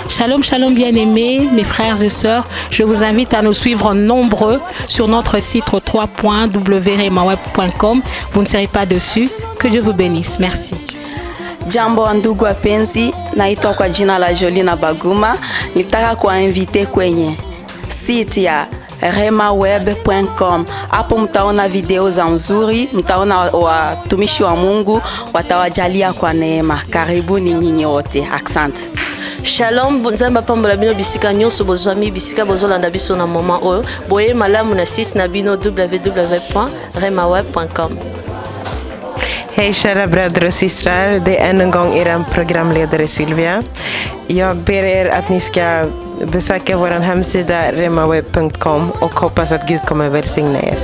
Shalom, shalom bien-aimés, mes frères et sœurs. Je vous invite à nous suivre nombreux sur notre site www.remaweb.com. Vous ne serez pas dessus. Que Dieu vous bénisse. Merci. Jambo ndugu wapenzi, naitwa kwa jina la Jolina Baguma. Nitaka kuwainvite kwenye site ya remaweb.com. Hapo mtaona video za nzuri, mtaona watumishi wa Mungu watawajalia kwa neema. Karibuni nyinyi wote. Asante. Shalom, nzamba pambola bino bisika nyonso bozwami bisika bozolanda biso na moment oyo. Boye malamu na site na bino www.remaweb.com. Hej kära bröder och systrar, det är än en gång er programledare Silvia. Jag ber er att ni ska besöka vår hemsida remaweb.com och hoppas att Gud kommer välsigna er.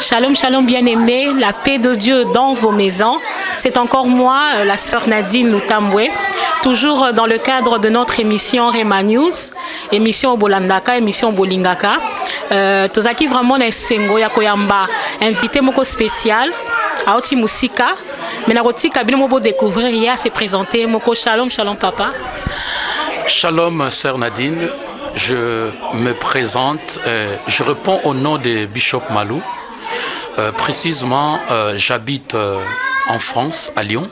Shalom, shalom bien-aimés, la paix de Dieu dans vos maisons. C'est encore moi, la sœur Nadine Lutamwe, toujours dans le cadre de notre émission Rema News, émission Bolandaka, émission Bolingaka. Tozaki vraiment na sengo ya koyamba, invité moko spécial, Aoti Musika, mais na kotika bino mo découvrir hier se présenter moko. Shalom, shalom papa. Shalom sœur Nadine, je me présente, je réponds au nom de Bishop Malou. Précisément, j'habite en France, à Lyon.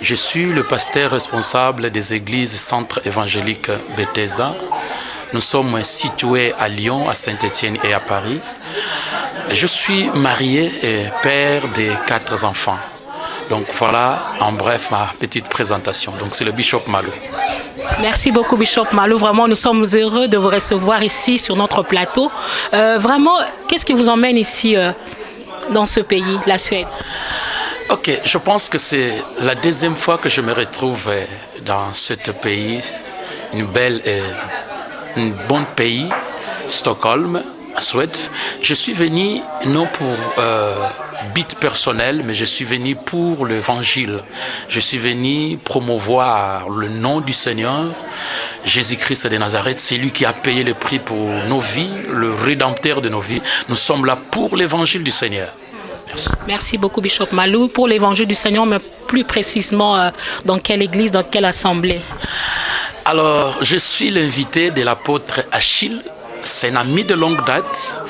Je suis le pasteur responsable des églises Centre évangélique Bethesda. Nous sommes situés à Lyon, à Saint-Étienne et à Paris. Je suis marié et père de 4 enfants. Donc voilà, en bref, ma petite présentation. Donc c'est le Bishop Malou. Merci beaucoup Bishop Malou. Vraiment, nous sommes heureux de vous recevoir ici sur notre plateau. Vraiment, qu'est-ce qui vous emmène ici dans ce pays, la Suède? Ok, je pense que c'est la deuxième fois que je me retrouve dans ce pays, un bon pays, Stockholm, à Suède. Je suis venu non pour but personnel, mais je suis venu pour l'évangile. Je suis venu promouvoir le nom du Seigneur, Jésus-Christ de Nazareth. C'est lui qui a payé le prix pour nos vies, le rédempteur de nos vies. Nous sommes là pour l'évangile du Seigneur. Merci. Merci beaucoup Bishop Malou. Pour l'évangile du Seigneur, mais plus précisément dans quelle église, dans quelle assemblée? Alors, je suis l'invité de l'apôtre Achille. C'est un ami de longue date.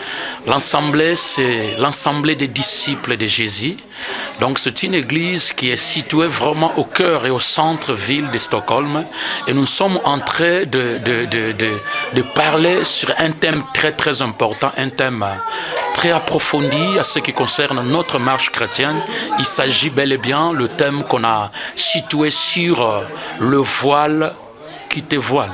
L'assemblée, c'est l'assemblée des disciples de Jésus. Donc, c'est une église qui est située vraiment au cœur et au centre-ville de Stockholm. Et nous sommes en train de parler sur un thème très, très important, un thème très approfondi à ce qui concerne notre marche chrétienne. Il s'agit bel et bien le thème qu'on a situé sur le voile qui te voile.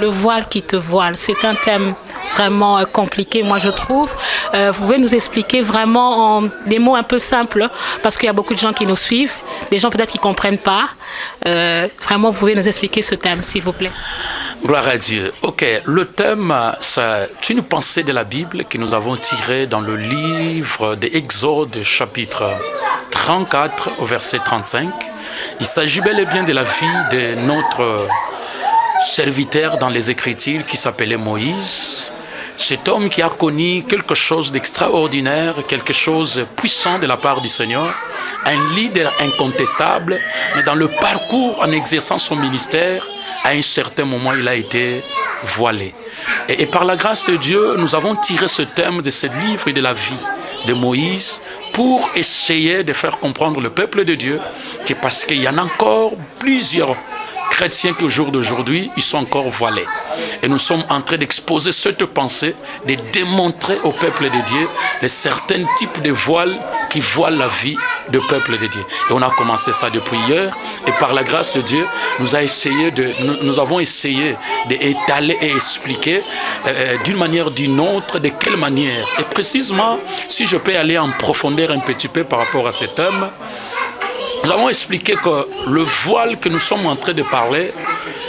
Le voile qui te voile, c'est un thème vraiment compliqué, moi je trouve. Vous pouvez nous expliquer vraiment en des mots un peu simples, parce qu'il y a beaucoup de gens qui nous suivent, des gens peut-être qui ne comprennent pas. Vraiment, vous pouvez nous expliquer ce thème, s'il vous plaît. Gloire à Dieu. Ok, le thème, c'est une pensée de la Bible que nous avons tirée dans le livre d'Exode, chapitre 34, au verset 35. Il s'agit bel et bien de la vie de notre serviteur dans les Écritures qui s'appelait Moïse. Cet homme qui a connu quelque chose d'extraordinaire, quelque chose de puissant de la part du Seigneur, un leader incontestable, mais dans le parcours en exerçant son ministère, à un certain moment, il a été voilé. Et par la grâce de Dieu, nous avons tiré ce thème de ce livre et de la vie de Moïse pour essayer de faire comprendre le peuple de Dieu que parce qu'il y en a encore plusieurs chrétiens qui au jour d'aujourd'hui, ils sont encore voilés. Et nous sommes en train d'exposer cette pensée, de démontrer au peuple de Dieu les certains types de voiles qui voilent la vie du peuple de Dieu. Et on a commencé ça depuis hier. Et par la grâce de Dieu, nous avons essayé d'étaler et expliquer d'une manière ou d'une autre, de quelle manière. Et précisément, si je peux aller en profondeur un petit peu par rapport à ce thème, nous avons expliqué que le voile que nous sommes en train de parler,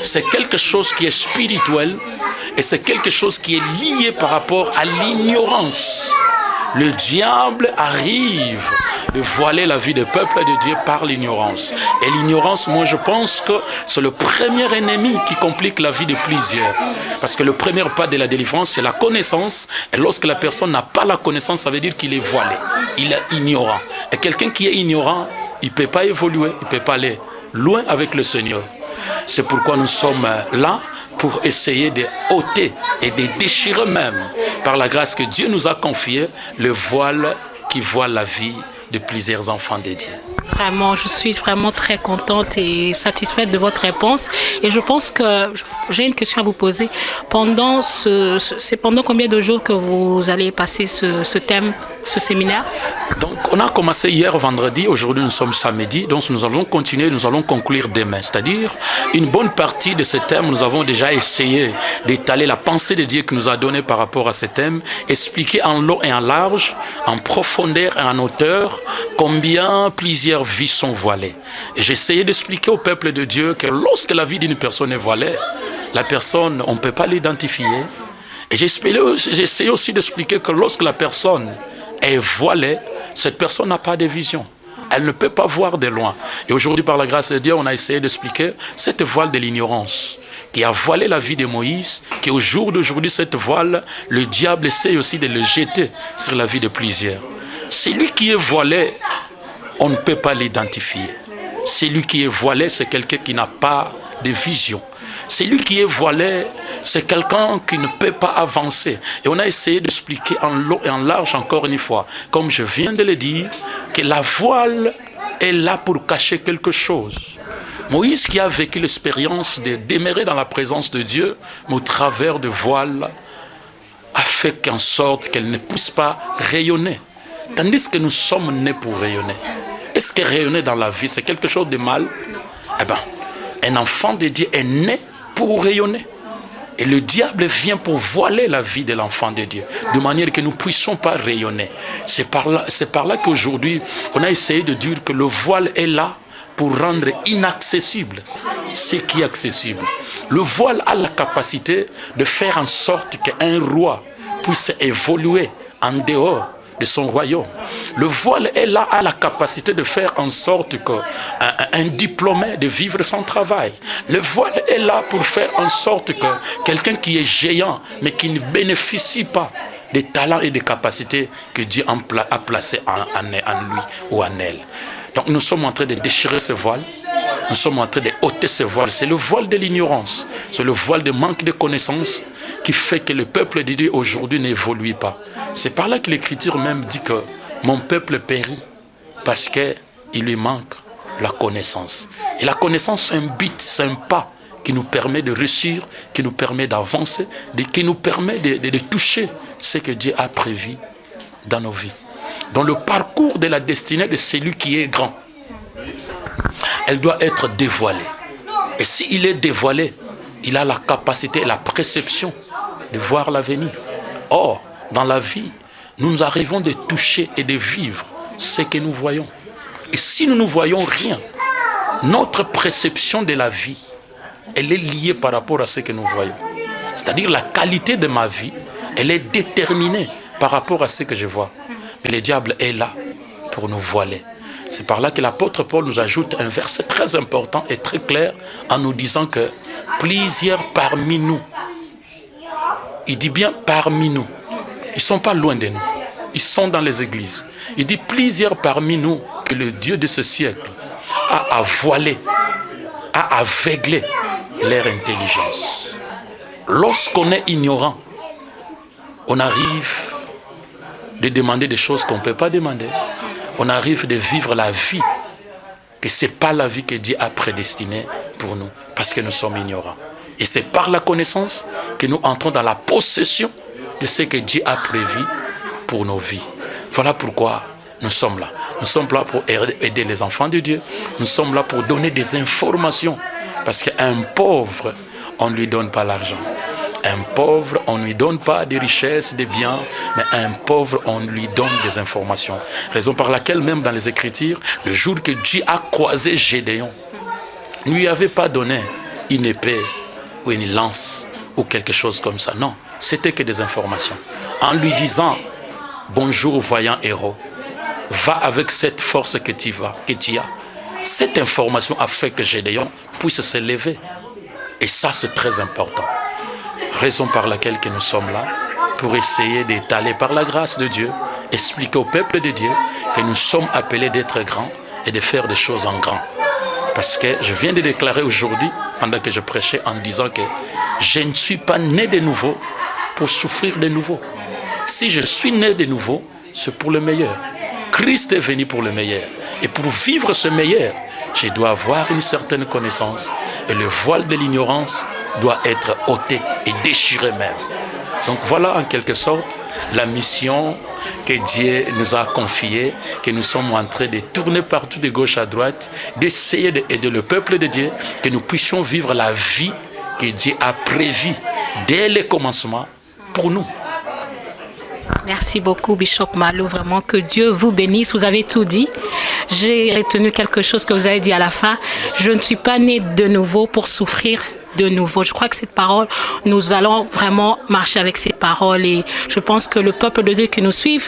c'est quelque chose qui est spirituel et c'est quelque chose qui est lié par rapport à l'ignorance. Le diable arrive de voiler la vie des peuples de Dieu par l'ignorance. Et l'ignorance, moi je pense que c'est le premier ennemi qui complique la vie de plusieurs. Parce que le premier pas de la délivrance, c'est la connaissance. Et lorsque la personne n'a pas la connaissance, ça veut dire qu'il est voilé. Il est ignorant. Et quelqu'un qui est ignorant, il ne peut pas évoluer, il ne peut pas aller loin avec le Seigneur. C'est pourquoi nous sommes là pour essayer de ôter et de déchirer même, par la grâce que Dieu nous a confiée, le voile qui voile la vie de plusieurs enfants de Dieu. Vraiment, je suis vraiment très contente et satisfaite de votre réponse. Et je pense que j'ai une question à vous poser. C'est pendant combien de jours que vous allez passer ce thème, ce séminaire? Donc, on a commencé hier vendredi, aujourd'hui nous sommes samedi, donc nous allons continuer, nous allons conclure demain. C'est-à-dire, une bonne partie de ce thème, nous avons déjà essayé d'étaler la pensée de Dieu qui nous a donnée par rapport à ce thème, expliquer en long et en large, en profondeur et en hauteur, combien plusieurs vies sont voilées. Et j'ai essayé d'expliquer au peuple de Dieu que lorsque la vie d'une personne est voilée, la personne, on ne peut pas l'identifier. Et j'ai essayé aussi d'expliquer que lorsque la personne est voilée, cette personne n'a pas de vision. Elle ne peut pas voir de loin. Et aujourd'hui, par la grâce de Dieu, on a essayé d'expliquer cette voile de l'ignorance qui a voilé la vie de Moïse, qui au jour d'aujourd'hui, cette voile, le diable essaie aussi de le jeter sur la vie de plusieurs. Celui qui est voilé, on ne peut pas l'identifier. Celui qui est voilé, c'est quelqu'un qui n'a pas de vision. Celui qui est voilé, c'est quelqu'un qui ne peut pas avancer. Et on a essayé d'expliquer en long et en large encore une fois, comme je viens de le dire, que la voile est là pour cacher quelque chose. Moïse qui a vécu l'expérience de demeurer dans la présence de Dieu, mais au travers de voile, a fait en sorte qu'elle ne puisse pas rayonner. Tandis que nous sommes nés pour rayonner. Est-ce que rayonner dans la vie, c'est quelque chose de mal? Eh bien, un enfant de Dieu est né pour rayonner. Et le diable vient pour voiler la vie de l'enfant de Dieu, de manière que nous ne puissions pas rayonner. C'est par là qu'aujourd'hui, on a essayé de dire que le voile est là pour rendre inaccessible ce qui est accessible. Le voile a la capacité de faire en sorte qu'un roi puisse évoluer en dehors de son royaume. Le voile est là, a la capacité de faire en sorte qu'un diplômé de vivre son travail. Le voile est là pour faire en sorte que quelqu'un qui est géant, mais qui ne bénéficie pas des talents et des capacités que Dieu a placés en lui ou en elle. Donc nous sommes en train de déchirer ce voile. Nous sommes en train de ôter ce voile. C'est le voile de l'ignorance. C'est le voile de manque de connaissances qui fait que le peuple de Dieu aujourd'hui n'évolue pas. C'est par là que l'Écriture même dit que mon peuple périt parce qu'il lui manque la connaissance. Et la connaissance, c'est un but, c'est un pas qui nous permet de réussir, qui nous permet d'avancer, qui nous permet de toucher ce que Dieu a prévu dans nos vies. Dans le parcours de la destinée de celui qui est grand, elle doit être dévoilée. Et s'il est dévoilé, il a la capacité et la perception de voir l'avenir. Or, dans la vie, nous arrivons de toucher et de vivre ce que nous voyons. Et si nous ne voyons rien, notre perception de la vie, elle est liée par rapport à ce que nous voyons. C'est-à-dire la qualité de ma vie, elle est déterminée par rapport à ce que je vois. Mais le diable est là pour nous voiler. C'est par là que l'apôtre Paul nous ajoute un verset très important et très clair en nous disant que plusieurs parmi nous, il dit bien parmi nous, ils ne sont pas loin de nous, ils sont dans les églises. Il dit plusieurs parmi nous que le Dieu de ce siècle a voilé, a aveuglé leur intelligence. Lorsqu'on est ignorant, on arrive de demander des choses qu'on ne peut pas demander. On arrive de vivre la vie, que ce n'est pas la vie que Dieu a prédestinée pour nous, parce que nous sommes ignorants. Et c'est par la connaissance que nous entrons dans la possession de ce que Dieu a prévu pour nos vies. Voilà pourquoi nous sommes là. Nous sommes là pour aider les enfants de Dieu. Nous sommes là pour donner des informations. Parce qu'un pauvre, on ne lui donne pas l'argent. Un pauvre, on ne lui donne pas des richesses, des biens, mais un pauvre, on lui donne des informations. Raison par laquelle même dans les Écritures, le jour que Dieu a croisé Gédéon, ne lui avait pas donné une épée ou une lance ou quelque chose comme ça. Non, c'était que des informations. En lui disant « Bonjour, voyant héros », va avec cette force que tu as. Cette information a fait que Gédéon puisse s'élever. Et ça, c'est très important. Raison par laquelle que nous sommes là, pour essayer d'étaler par la grâce de Dieu, expliquer au peuple de Dieu que nous sommes appelés d'être grands et de faire des choses en grand. Parce que je viens de déclarer aujourd'hui, pendant que je prêchais, en disant que je ne suis pas né de nouveau pour souffrir de nouveau. Si je suis né de nouveau, c'est pour le meilleur. Christ est venu pour le meilleur. Et pour vivre ce meilleur, je dois avoir une certaine connaissance. Et le voile de l'ignorance doit être ôté et déchiré même. Donc voilà en quelque sorte la mission que Dieu nous a confiée, que nous sommes en train de tourner partout de gauche à droite, d'essayer d'aider le peuple de Dieu, que nous puissions vivre la vie que Dieu a prévue dès le commencement pour nous. Merci beaucoup, Bishop Malou. Vraiment, que Dieu vous bénisse. Vous avez tout dit. J'ai retenu quelque chose que vous avez dit à la fin. Je ne suis pas né de nouveau pour souffrir de nouveau. Je crois que cette parole, nous allons vraiment marcher avec cette parole. Et je pense que le peuple de Dieu qui nous suit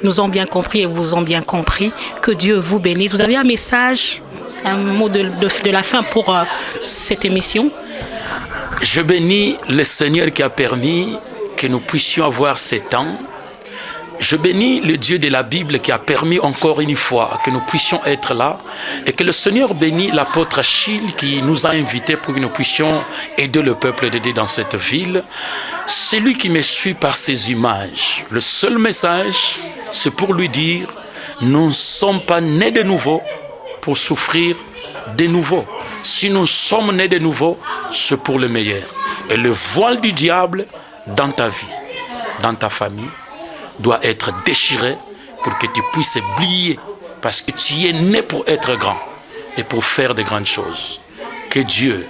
nous ont bien compris et vous ont bien compris. Que Dieu vous bénisse. Vous avez un message, un mot de la fin pour cette émission? Je bénis le Seigneur qui a permis que nous puissions avoir ces temps. Je bénis le Dieu de la Bible qui a permis encore une fois que nous puissions être là et que le Seigneur bénit l'apôtre Achille qui nous a invités pour que nous puissions aider le peuple de Dieu dans cette ville. C'est lui qui me suit par ses images. Le seul message, c'est pour lui dire, nous ne sommes pas nés de nouveau pour souffrir de nouveau. Si nous sommes nés de nouveau, c'est pour le meilleur. Et le voile du diable dans ta vie, dans ta famille, doit être déchiré pour que tu puisses briller parce que tu es né pour être grand et pour faire de grandes choses. Que Dieu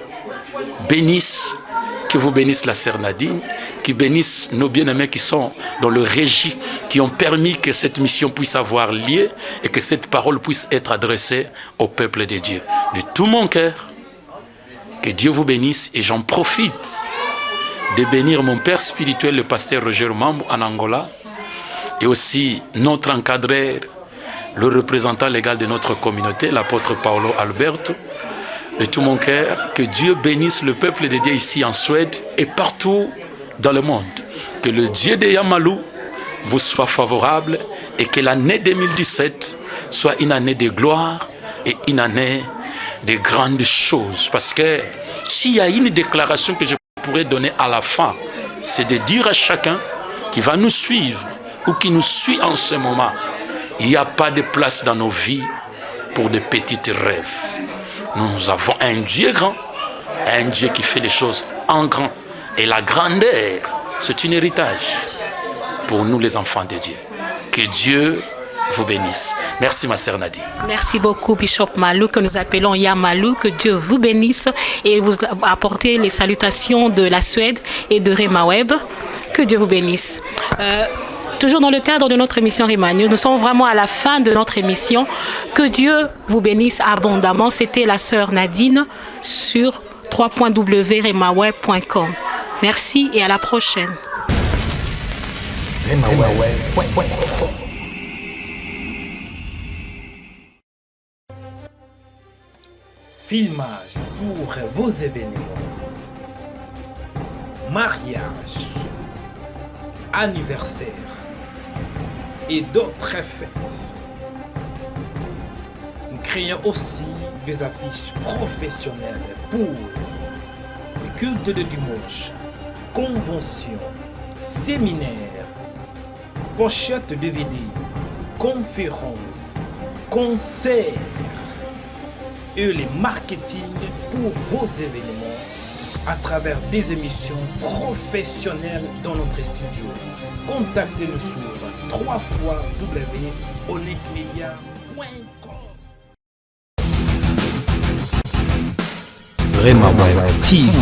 bénisse, que vous bénisse la sœur Nadine, qui bénisse nos bien-aimés qui sont dans le régie, qui ont permis que cette mission puisse avoir lieu et que cette parole puisse être adressée au peuple de Dieu. De tout mon cœur, que Dieu vous bénisse et j'en profite de bénir mon père spirituel, le pasteur Roger Mambo en Angola, et aussi notre encadreur, le représentant légal de notre communauté, l'apôtre Paolo Alberto. De tout mon cœur, que Dieu bénisse le peuple de Dieu ici en Suède et partout dans le monde. Que le Dieu de Yamalou vous soit favorable et que l'année 2017 soit une année de gloire et une année de grandes choses. Parce que s'il y a une déclaration que je pourrais donner à la fin, c'est de dire à chacun qui va nous suivre ou qui nous suit en ce moment, il n'y a pas de place dans nos vies pour de petits rêves. Nous avons un Dieu grand, un Dieu qui fait les choses en grand. Et la grandeur, c'est un héritage pour nous les enfants de Dieu. Que Dieu vous bénisse. Merci ma sœur Nadine. Merci beaucoup Bishop Malou, que nous appelons Yamalou. Que Dieu vous bénisse et vous apportez les salutations de la Suède et de Rema Web. Que Dieu vous bénisse. Toujours dans le cadre de notre émission Rema News, nous sommes vraiment à la fin de notre émission. Que Dieu vous bénisse abondamment. C'était la sœur Nadine sur www.remaweb.com. Merci et à la prochaine. Filmage pour vos événements, mariage, anniversaire et d'autres fêtes. Nous créons aussi des affiches professionnelles pour les cultes de dimanche, conventions, séminaires, pochettes DVD, conférences, concerts et les marketing pour vos événements à travers des émissions professionnelles dans notre studio. Contactez-nous sur www.olicmedia.com. Rema Web TV.